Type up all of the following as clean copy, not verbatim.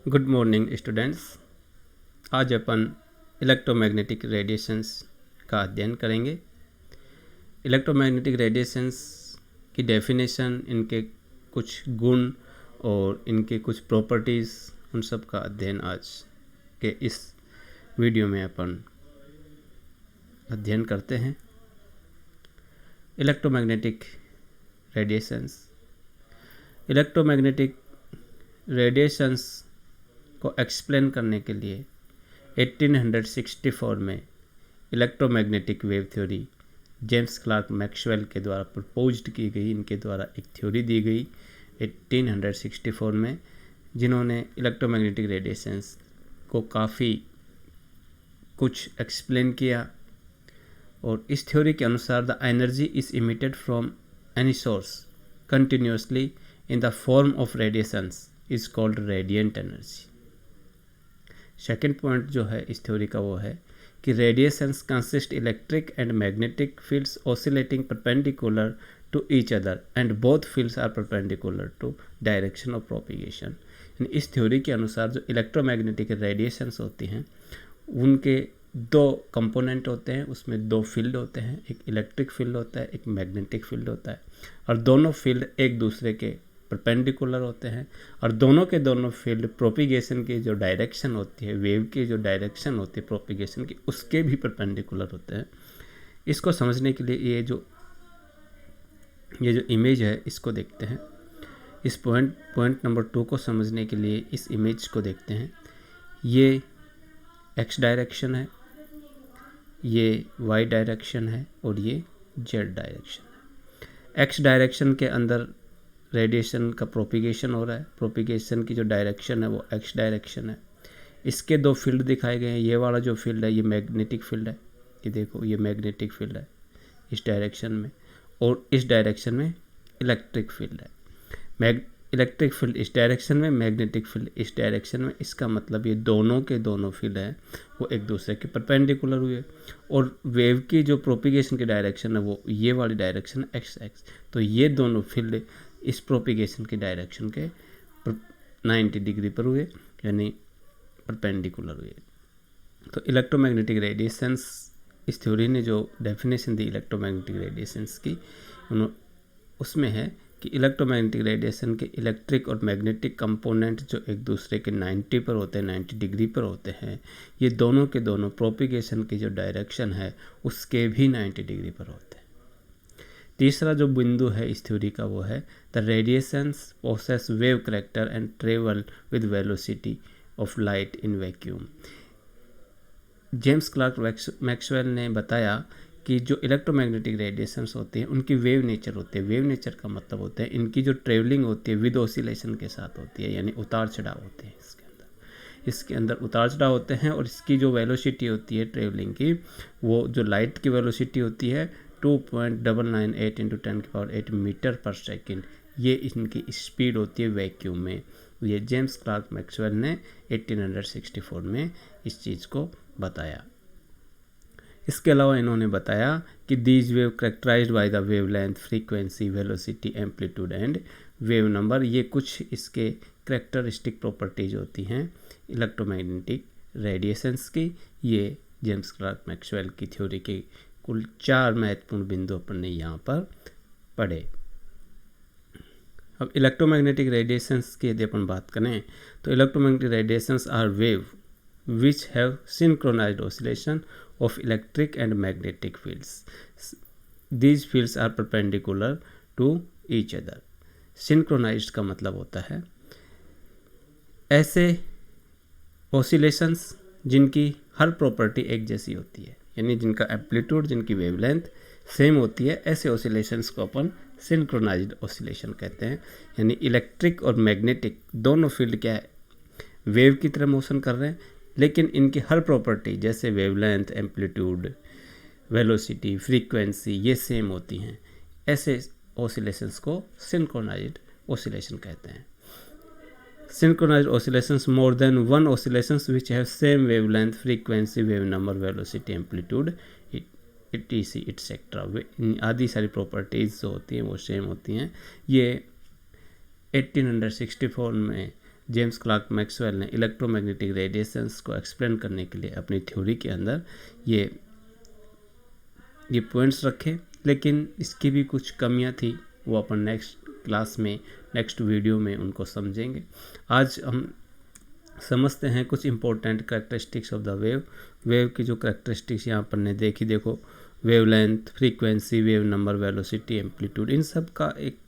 Good morning students. आज अपन electromagnetic radiations का अध्ययन करेंगे। इलेक्ट्रोमैग्नेटिक रेडिएशंस की डेफिनेशन, इनके कुछ गुण और इनके कुछ प्रॉपर्टीज़, उन सब का अध्ययन आज के इस वीडियो में अपन अध्ययन करते हैं। इलेक्ट्रोमैग्नेटिक रेडिएशंस को एक्सप्लेन करने के लिए 1864 में electromagnetic wave theory James Clerk Maxwell के द्वारा प्रपोज्ड की गई। इनके द्वारा एक थ्योरी दी गई 1864 में, जिन्होंने इलेक्ट्रोमैग्नेटिक रेडिएशंस को काफ़ी कुछ एक्सप्लेन किया। और इस थ्योरी के अनुसार the energy is emitted from any source continuously in the form of radiations is called radiant energy. Second point जो है इस थ्योरी का वो है कि radiations consist electric and magnetic fields oscillating perpendicular to each other and both fields are perpendicular to direction of propagation. इस theory के अनुसार जो इलेक्ट्रोमैग्नेटिक रेडिएशंस होती हैं उनके दो कंपोनेंट होते हैं, उसमें दो फील्ड होते हैं, एक इलेक्ट्रिक फील्ड होता है, एक मैग्नेटिक फील्ड होता है, और दोनों फील्ड एक दूसरे के परपेंडिकुलर होते हैं। और दोनों के दोनों फील्ड प्रोपिगेशन की जो डायरेक्शन होती है, वेव की जो डायरेक्शन होती है प्रोपिगेशन की, उसके भी परपेंडिकुलर होते हैं। इसको समझने के लिए ये जो इमेज है इसको देखते हैं। इस पॉइंट नंबर 2 को समझने के लिए इस इमेज को देखते हैं। ये एक्स डायरेक्शन है, ये वाई डायरेक्शन है और ये जेड डायरेक्शन है। एक्स डायरेक्शन के अंदर रेडिएशन का प्रोपिगेशन हो रहा है। प्रोपिगेशन की जो डायरेक्शन है वो एक्स डायरेक्शन है। इसके दो फील्ड दिखाए गए हैं। ये वाला जो फील्ड है ये मैग्नेटिक फील्ड है, ये देखो ये मैग्नेटिक फील्ड है इस डायरेक्शन में, और इस डायरेक्शन में इलेक्ट्रिक फील्ड है। इलेक्ट्रिक फील्ड इस डायरेक्शन में, मैग्नेटिक फील्ड इस डायरेक्शन में। इसका मतलब ये दोनों के दोनों फील्ड हैं वो एक दूसरे के परपेंडिकुलर हुए। और वेव की जो प्रोपिगेशन की डायरेक्शन है वो ये वाली डायरेक्शन है एक्स एक्स। तो ये दोनों फील्ड इस प्रोपिगेशन की डायरेक्शन के 90 डिग्री पर हुए, यानी परपेंडिकुलर हुए। तो इलेक्ट्रोमैग्नेटिक रेडिएशंस, इस थ्योरी ने जो डेफिनेशन दी इलेक्ट्रोमैग्नेटिक रेडिएशंस की, उसमें है कि इलेक्ट्रोमैग्नेटिक रेडिएशन के इलेक्ट्रिक और मैग्नेटिक कंपोनेंट जो एक दूसरे के 90 पर होते हैं, 90 डिग्री पर होते हैं, ये दोनों के दोनों प्रोपिगेशन की जो डायरेक्शन है उसके भी 90 डिग्री पर होते हैं। तीसरा जो बिंदु है इस थ्योरी का वो है the radiations possess wave character and travel with velocity of light in vacuum. James Clerk Maxwell ने बताया कि जो इलेक्ट्रोमैग्नेटिक रेडिएशंस होते हैं उनकी वेव नेचर होती है। वेव नेचर का मतलब होता है इनकी जो ट्रेवलिंग होती है विद ऑसिलेशन के साथ होती है, यानी उतार चढ़ाव होते हैं। इसके अंदर उतार चढ़ाव होते हैं। और इसकी जो वेलोसिटी होती है ट्रेवलिंग की, वो जो लाइट की वेलोसिटी होती है 2.998 × 10⁸ मीटर पर सेकेंड, ये इनकी स्पीड होती है वैक्यूम में। ये जेम्स क्लार्क मैक्सवेल ने 1864 में इस चीज़ को बताया। इसके अलावा इन्होंने बताया कि these wave characterised by the wavelength, frequency, velocity, amplitude and wave number, ये कुछ इसके करेक्टरिस्टिक प्रॉपर्टीज होती हैं इलेक्ट्रोमैग्नेटिक रेडिएशंस की। ये जेम्स क्लार्क मैक्सवेल की थ्योरी के कुल 4 महत्वपूर्ण बिंदु अपन ने यहाँ पर पढ़े। अब इलेक्ट्रोमैग्नेटिक रेडिएशंस की यदि अपन बात करें तो electromagnetic radiations are wave which have synchronised oscillation of electric and magnetic fields. These fields are perpendicular to each other. Synchronized का मतलब होता है ऐसे oscillations जिनकी हर प्रॉपर्टी एक जैसी होती है, यानी जिनका एम्पलीट्यूड, जिनकी वेवलेंथ सेम होती है, ऐसे ऑसिलेशंस को अपन सिंक्रोनाइज्ड ऑसिलेशन कहते हैं। यानी इलेक्ट्रिक और मैग्नेटिक दोनों फील्ड क्या है, वेव की तरह मोशन कर रहे हैं, लेकिन इनकी हर प्रॉपर्टी जैसे वेवलेंथ, एम्पलीट्यूड, वेलोसिटी, फ्रीक्वेंसी ये सेम होती हैं। ऐसे ऑसिलेशंस को सिंक्रोनाइज्ड ऑसिलेशन कहते हैं। Synchronised oscillations more than one oscillations which have same wavelength, frequency, wave number, velocity, amplitude, etc etcetera, आदि सारी प्रॉपर्टीज़ जो होती हैं वो सेम होती हैं। ये 1864 में जेम्स क्लार्क मैक्सवेल ने इलेक्ट्रोमैग्नेटिक रेडिएशंस को एक्सप्लेन करने के लिए अपनी थ्योरी के अंदर ये पॉइंट्स रखे, लेकिन इसकी भी कुछ कमियां थी, वो अपन नेक्स्ट क्लास में, नेक्स्ट वीडियो में उनको समझेंगे। आज हम समझते हैं कुछ important characteristics of the wave की जो करेक्टरिस्टिक्स यहाँ पर ने देखी, देखो wavelength, frequency, wave number, velocity, amplitude, इन सब का एक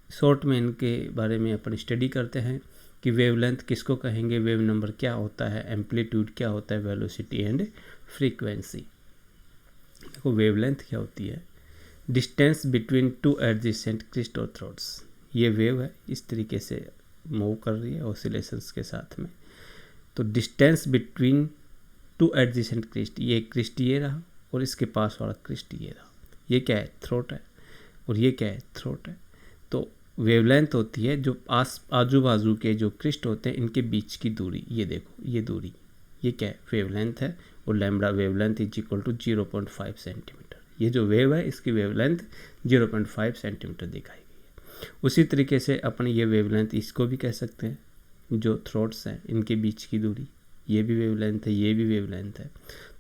शॉर्ट में इनके बारे में अपन स्टडी करते हैं कि वेवलेंथ किसको कहेंगे, वेव नंबर क्या होता है, एम्पलीट्यूड क्या होता है, वेलोसिटी एंड फ्रीक्वेंसी। देखो वेवलेंथ क्या होती है, distance between two adjacent crest और थ्रोट्स। ये वेव है, इस तरीके से मूव कर रही है ऑसिलेशंस के साथ में। तो distance between two adjacent crest, ये क्रिस्ट ये रहा और इसके पास वाला क्रिस्ट ये रहा, ये क्या है, थ्रोट है, और ये क्या है, थ्रोट है। तो वेवलेंथ होती है जो आजू बाजू के जो क्रिस्ट होते हैं इनके बीच की दूरी, ये देखो ये दूरी, ये क्या है, वेवलेंथ है। और lambda wavelength is equal to 0.5 centimetre. ये जो वेव है इसकी वेवलेंथ 0.5 सेंटीमीटर दिखाई गई है। उसी तरीके से अपन ये वेवलेंथ इसको भी कह सकते हैं, जो थ्रोट्स हैं इनके बीच की दूरी, ये भी वेवलेंथ है, ये भी वेवलेंथ है।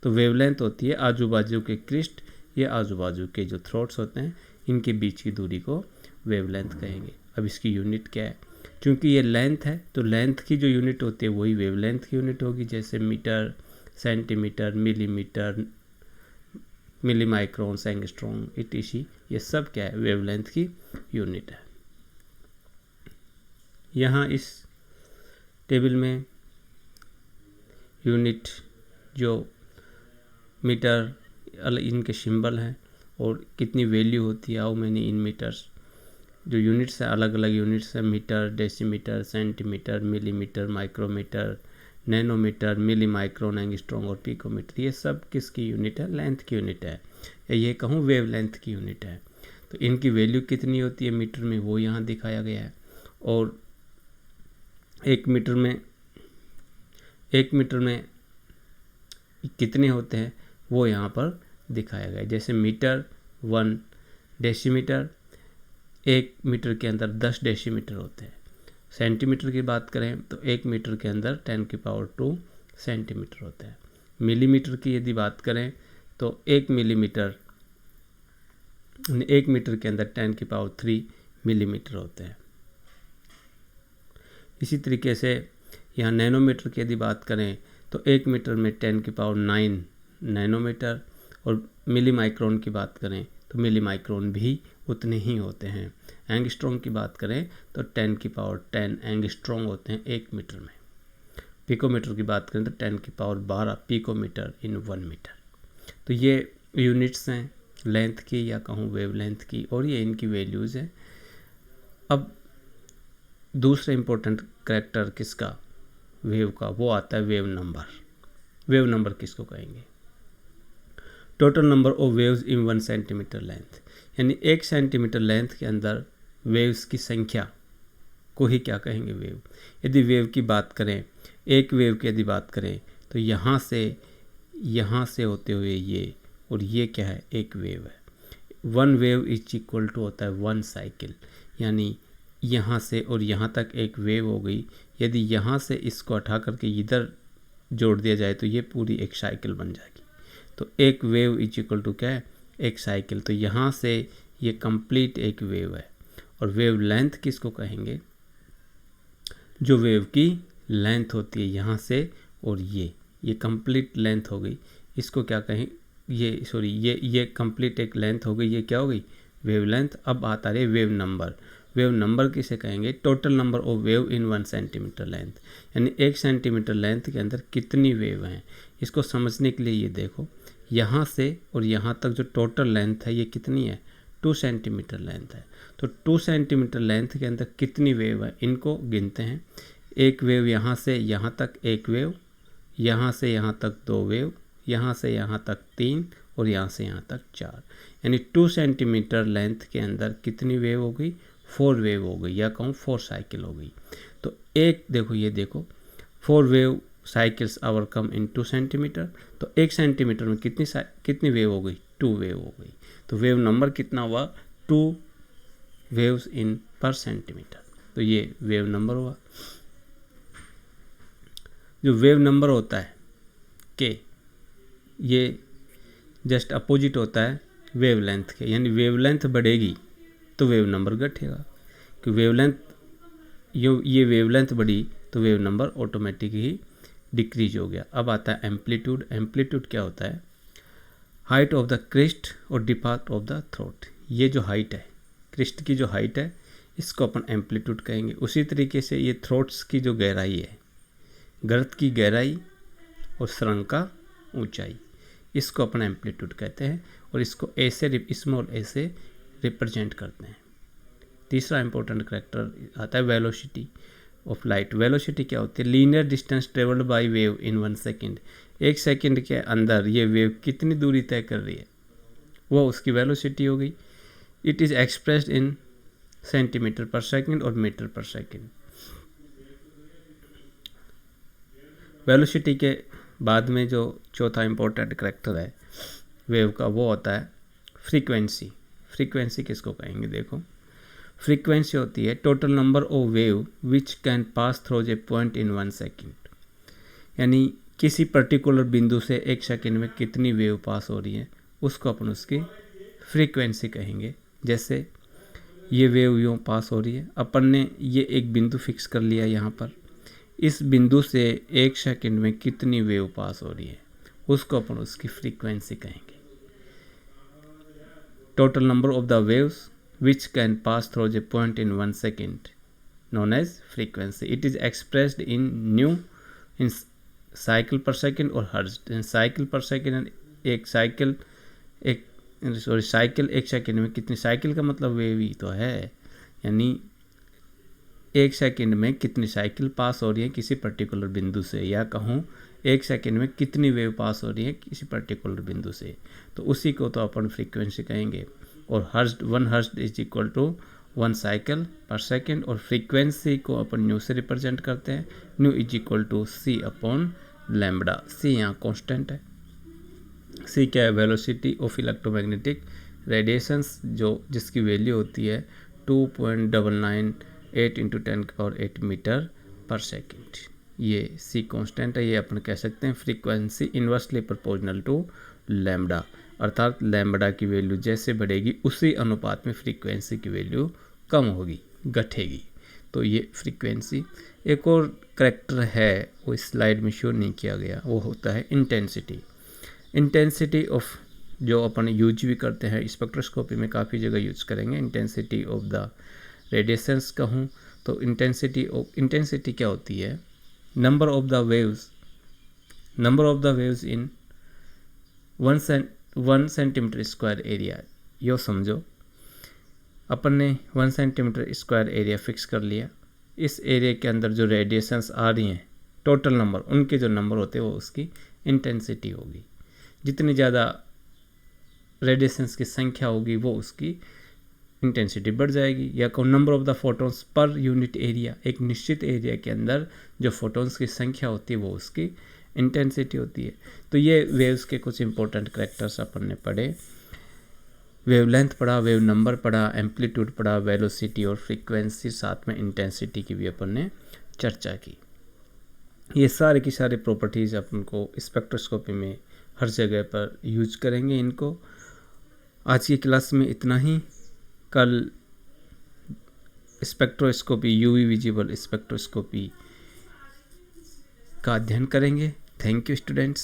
तो वेवलेंथ होती है आजू बाजू के क्रिस्ट या आजू बाजू के जो थ्रोट्स होते हैं इनके बीच की दूरी को वेवलेंथ कहेंगे। अब इसकी यूनिट क्या है, क्योंकि ये लेंथ है तो लेंथ की जो यूनिट होती है वही वेवलेंथ की यूनिट होगी, जैसे metre, centimetre, millimetre, milli micron, angstrom, etc, ये सब क्या है, वेवलेंथ की यूनिट है। यहाँ इस टेबल में यूनिट जो मीटर इनके सिंबल हैं और कितनी वैल्यू होती है, हाउ मैनी इन मीटर्स, जो यूनिट्स हैं अलग अलग यूनिट्स हैं, metre, decimetre, centimetre, millimetre, micrometre, nanometre, milli micron, angstrom और पिकोमीटर, ये सब किसकी यूनिट है, लेंथ की यूनिट है, या ये कहूँ वेवलेंथ की यूनिट है। तो इनकी वैल्यू कितनी होती है मीटर में, वो यहाँ दिखाया गया है। और एक मीटर में कितने होते हैं वो यहाँ पर दिखाया गया है। जैसे मीटर 1 डेसीमीटर, 1 मीटर के अंदर 10 डेसीमीटर होते हैं। सेंटीमीटर की बात करें तो 1 मीटर के अंदर 10⁻² सेंटीमीटर होते हैं। मिलीमीटर की यदि बात करें तो 1 मिलीमीटर, 1 मीटर के अंदर 10⁻³ मिलीमीटर होते हैं। इसी तरीके से यहाँ नैनोमीटर की यदि बात करें तो 1 मीटर में 10⁹ नैनोमीटर, और मिली माइक्रोन की बात करें तो मिली माइक्रोन भी उतने ही होते हैं। एंगस्ट्रॉम की बात करें तो 10⁻10 एंगस्ट्रॉम होते हैं 1 मीटर में। पिकोमीटर की बात करें तो 10⁻12 पिकोमीटर इन 1 मीटर। तो ये यूनिट्स हैं लेंथ की या कहूँ वेवलेंथ की, और ये इनकी वैल्यूज़ हैं। अब दूसरा इम्पोर्टेंट करैक्टर किसका, वेव का, वो आता है वेव नंबर। वेव नंबर किसको कहेंगे, total number of waves in 1 centimetre length, यानी 1 सेंटीमीटर लेंथ के अंदर वेव्स की संख्या को ही क्या कहेंगे, वेव। यदि वेव की बात करें, एक वेव की यदि बात करें तो यहाँ से होते हुए ये, और ये क्या है, एक वेव है। 1 वेव इज इक्वल टू होता है 1 साइकिल, यानी यहाँ से और यहाँ तक एक वेव हो गई। यदि यहाँ से इसको हटा करके इधर जोड़ दिया जाए तो ये पूरी एक साइकिल बन जाएगी। तो एक वेव इज इक्वल टू क्या है, एक साइकिल। तो यहाँ से ये कंप्लीट एक वेव है। और वेव लेंथ किसको कहेंगे, जो वेव की लेंथ होती है यहाँ से और ये कंप्लीट लेंथ हो गई, इसको क्या कहें, ये कंप्लीट एक लेंथ हो गई, ये क्या हो गई, वेव लेंथ। अब आता है वेव नंबर। वेव नंबर किसे कहेंगे, total number of wave in 1 centimetre length, यानी 1 सेंटीमीटर लेंथ के अंदर कितनी वेव हैं। इसको समझने के लिए ये देखो, यहाँ से और यहाँ तक जो टोटल लेंथ है ये कितनी है, 2 सेंटीमीटर लेंथ है। तो 2 सेंटीमीटर लेंथ के अंदर कितनी वेव है, इनको गिनते हैं। एक वेव यहाँ से यहाँ तक एक वेव, यहाँ से यहाँ तक 2 वेव, यहाँ से यहाँ तक 3 और यहाँ से यहाँ तक 4, यानी 2 सेंटीमीटर लेंथ के अंदर कितनी वेव हो गई, 4 वेव हो गई, या कहूँ 4 साइकिल हो गई। तो एक देखो, ये देखो 4 wave cycles our come in 2 centimetre. तो 1 सेंटीमीटर में कितनी वेव हो गई, 2 वेव हो गई। तो वेव नंबर कितना हुआ, 2 वेव्स इन पर सेंटीमीटर। तो ये वेव नंबर हुआ। जो वेव नंबर होता है के, ये जस्ट अपोजिट होता है वेवलेंथ के, यानी वेवलेंथ बढ़ेगी तो वेव नंबर घटेगा, कि वेवलेंथ ये वेवलेंथ बढ़ी तो वेव नंबर ऑटोमेटिक ही डिक्रीज हो गया। अब आता है एम्पलीट्यूड। एम्पलीट्यूड क्या होता है? हाइट ऑफ द क्रिस्ट और डिपार्ट ऑफ द थ्रोट। ये जो हाइट है, क्रिस्ट की जो हाइट है, इसको अपन एम्पलीट्यूड कहेंगे। उसी तरीके से ये थ्रोट्स की जो गहराई है, गर्त की गहराई और सुरंग का ऊंचाई, इसको अपन एम्पलीट्यूड कहते हैं और इसको ए से, स्मॉल ए से रिप्रेजेंट करते हैं। तीसरा इंपॉर्टेंट करैक्टर आता है वेलोसिटी ऑफ लाइट। वेलोसिटी क्या होती है? Linear distance travelled by wave in 1 second. 1 second के अंदर ये वेव कितनी दूरी तय कर रही है, वो उसकी वेलोसिटी हो गई। It is expressed in centimetre पर सेकेंड और मीटर पर सेकेंड। वेलोसिटी के बाद में जो चौथा इंपॉर्टेंट करैक्टर है वेव का, वो होता है फ्रीक्वेंसी। फ्रीक्वेंसी किसको कहेंगे? देखो, फ्रीक्वेंसी होती है total number of wave which can pass through a point in 1 second. यानी किसी पर्टिकुलर बिंदु से 1 सेकेंड में कितनी वेव पास हो रही है, उसको अपन उसकी फ्रीक्वेंसी कहेंगे। जैसे ये वेव यूँ पास हो रही है, अपन ने ये एक बिंदु फिक्स कर लिया यहाँ पर, इस बिंदु से 1 सेकेंड में कितनी वेव पास हो रही है, उसको अपन उसकी फ्रीक्वेंसी कहेंगे। Total number of the waves which can pass through a point in 1 second known as frequency. It is expressed in cycle per second और hertz. In cycle per second, cycle 1 second में कितनी, cycle का मतलब wave ही तो है, यानी 1 second में कितनी साइकिल पास हो रही है किसी पर्टिकुलर बिंदु से, या कहूँ 1 सेकेंड में कितनी वेव पास हो रही है किसी पर्टिकुलर बिंदु से, तो उसी को तो अपन फ्रीक्वेंसी कहेंगे। और hertz, 1 hertz is equal to 1 cycle पर सेकेंड, और फ्रीक्वेंसी को अपन न्यू से रिप्रेजेंट करते हैं। New is equal to C upon lambda. सी यहाँ कॉन्स्टेंट है। सी क्या है? वेलोसिटी ऑफ इलेक्ट्रोमैग्नेटिक रेडिएशंस, जिसकी वैल्यू होती है 2.998 इंटू 10⁸ मीटर पर सेकेंड। ये सी कॉन्स्टेंट है। ये अपन कह सकते हैं frequency inversely proportional to lambda, अर्थात लैम्बडा की वैल्यू जैसे बढ़ेगी उसी अनुपात में फ्रीक्वेंसी की वैल्यू कम होगी, घटेगी। तो ये फ्रीक्वेंसी। एक और करैक्टर है, वो इस स्लाइड में शो नहीं किया गया, वो होता है इंटेंसिटी। इंटेंसिटी ऑफ, जो अपन यूज भी करते हैं स्पेक्ट्रोस्कोपी में, काफ़ी जगह यूज करेंगे। इंटेंसिटी ऑफ द रेडिएशंस कहूँ तो इंटेंसिटी क्या होती है? Number of the waves in 1 centimetre square area. यो समझो, अपन ने 1 सेंटीमीटर स्क्वायर एरिया फिक्स कर लिया। इस एरिया के अंदर जो रेडिएशंस आ रही हैं, टोटल नंबर, उनके जो नंबर होते हैं वो उसकी इंटेंसिटी होगी। जितनी ज़्यादा रेडिएशंस की संख्या होगी वो उसकी इंटेंसिटी बढ़ जाएगी। या को number of the photons per unit area, एक निश्चित एरिया के अंदर जो फोटोन्स की संख्या होती है वो उसकी इंटेंसिटी होती है। तो ये वेव्स के कुछ इंपॉर्टेंट करैक्टर्स अपन ने पढ़े। वेवलेंथ पढ़ा, वेव नंबर पढ़ा, एम्पलीट्यूड पढ़ा, वेलोसिटी और फ्रीक्वेंसी, साथ में इंटेंसिटी की भी अपन ने चर्चा की। ये सारे की सारे प्रॉपर्टीज़ अपन को स्पेक्ट्रोस्कोपी में हर जगह पर यूज करेंगे इनको। आज की क्लास में इतना ही। कल स्पेक्ट्रोस्कोपी, यूवी विजिबल स्पेक्ट्रोस्कोपी का अध्ययन करेंगे। Thank you students.